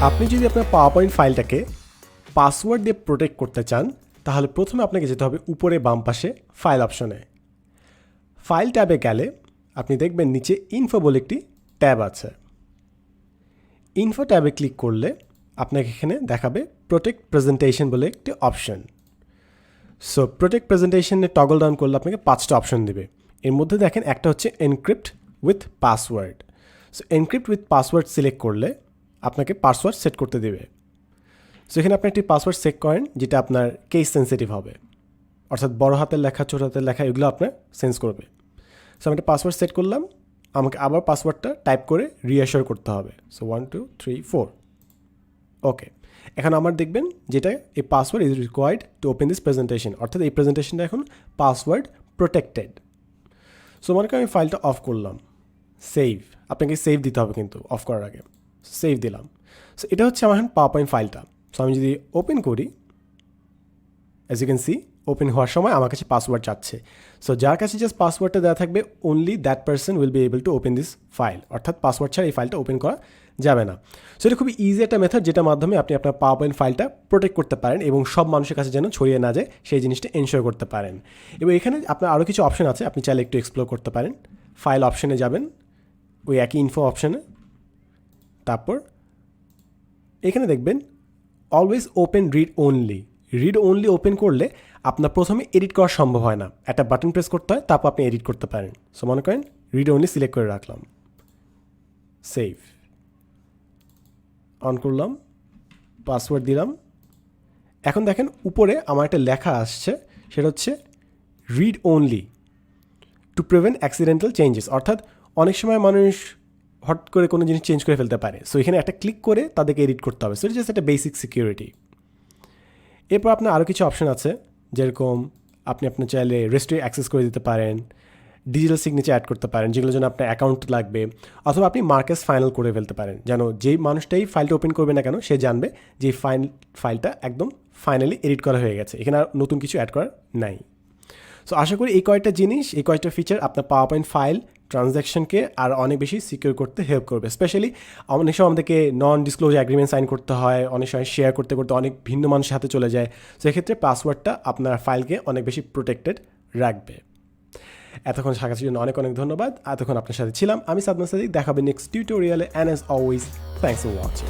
আপনি যদি আপনার পাওয়ারপয়েন্ট ফাইলটাকে পাসওয়ার্ড দিয়ে প্রোটেক্ট করতে চান তাহলে প্রথমে আপনাকে যেতে হবে উপরে বাম পাশে ফাইল অপশনে। ফাইল ট্যাবে গেলে আপনি দেখবেন নিচে ইনফো বলে একটি ট্যাব আছে। ইনফো ট্যাবে ক্লিক করলে আপনাকে এখানে দেখাবে প্রোটেক্ট প্রেজেন্টেশন বলে একটি অপশন। সো প্রোটেক্ট প্রেজেন্টেশনে টগল ডাউন করলে আপনাকে 5টা অপশন দেবে। এর মধ্যে দেখেন একটা হচ্ছে encrypt with password. So encrypt with password select করলে আপনাকে পাসওয়ার্ড সেট করতে দেবে। সো এখানে আপনি একটি পাসওয়ার্ড সেট করেন যেটা আপনার কেস সেন্সিটিভ হবে, অর্থাৎ বড় হাতের লেখা ছোট হাতের লেখা এগুলো আপনার সেন্স করবে। সো আমি একটা পাসওয়ার্ড সেট করলাম, আমাকে আবার পাসওয়ার্ডটা টাইপ করে রিঅ্যাসিওর করতে হবে। সো 1 2 3 4 ওকে। এখন আমার দেখবেন যেটা এই password is required to open this presentation, অর্থাৎ এই প্রেজেন্টেশনটা এখন পাসওয়ার্ড প্রোটেক্টেড। সো মনে করেন আমি ফাইলটা অফ করলাম, সেভ, আপনাকে সেভ দিতে হবে কিন্তু অফ করার আগে। সেভ দিলাম। সো এটা হচ্ছে আমার এখন পাওয়ারপয়েন্ট ফাইলটা। সো আমি যদি ওপেন করি, as you can see open হওয়ার সময় আমার কাছে পাসওয়ার্ড যাচ্ছে। সো যার কাছে জাস্ট পাসওয়ার্ডটা দেওয়া থাকবে only that person will be able to open this file, অর্থাৎ পাসওয়ার্ড ছাড়া এই ফাইলটা ওপেন করা যাবে না। সো এটা খুবই ইজি একটা মেথড যেটার মাধ্যমে আপনি আপনার পাওয়ারপয়েন্ট ফাইলটা প্রোটেক্ট করতে পারেন এবং সব মানুষের কাছে যেন ছড়িয়ে না যায় সেই জিনিসটা এনশিওর করতে পারেন। এবং এখানে আপনার আরও কিছু অপশন আছে, আপনি চাইলে একটু এক্সপ্লোর করতে পারেন। ফাইল অপশনে যাবেন, ওই একই ইনফো অপশনে, তারপর এখানে দেখবেন always open read only. Read only open করলে আপনার প্রথমে এডিট করা সম্ভব হয় না, একটা বাটন প্রেস করতে হয়, তারপর আপনি এডিট করতে পারেন। সো মনে করেন রিড অনলি সিলেক্ট করে রাখলাম, সেভ অন করলাম, পাসওয়ার্ড দিলাম। এখন দেখেন উপরে আমার একটা লেখা আসছে, সেটা হচ্ছে read only to prevent accidental changes, অর্থাৎ অনেক সময় মানুষ হট করে কোনো জিনিস চেঞ্জ করে ফেলতে পারে। সো এখানে একটা ক্লিক করে তাদেরকে এডিট করতে হবে। সো এটা জাস্ট একটা বেসিক সিকিউরিটি। এরপর আপনার আরও কিছু অপশন আছে, যেরকম আপনি আপনার চাইলে রেজিস্ট্রি অ্যাক্সেস করে দিতে পারেন, ডিজিটাল সিগনেচার অ্যাড করতে পারেন যেগুলোর জন্য আপনার অ্যাকাউন্ট লাগবে, অথবা আপনি মার্কেস ফাইনাল করে ফেলতে পারেন, যেন যেই মানুষটাই ফাইলটা ওপেন করবে না কেন সে জানবে যে ফাইলটা একদম ফাইনালি এডিট করা হয়ে গেছে, এখানে আর নতুন কিছু অ্যাড করার নাই। সো আশা করি এই কয়েকটা জিনিস, এই কয়েকটা ফিচার আপনার পাওয়ারপয়েন্ট ফাইল ট্রানজ্যাকশনকে আর অনেক বেশি সিকিউর করতে হেল্প করবে। স্পেশালি অনেক সময় আমাদেরকে নন ডিসক্লোজার অ্যাগ্রিমেন্ট সাইন করতে হয়, অনেক সময় শেয়ার করতে করতে অনেক ভিন্ন মানুষের হাতে চলে যায়। সেক্ষেত্রে পাসওয়ার্ডটা আপনার ফাইলকে অনেক বেশি প্রোটেক্টেড রাখবে। এতক্ষণ থাকার জন্য অনেক অনেক ধন্যবাদ। এতক্ষণ আপনার সাথে ছিলাম আমি সাদমান সাদিক। দেখাবে নেক্সট টিউটোরিয়ালে, and as always thanks for watching.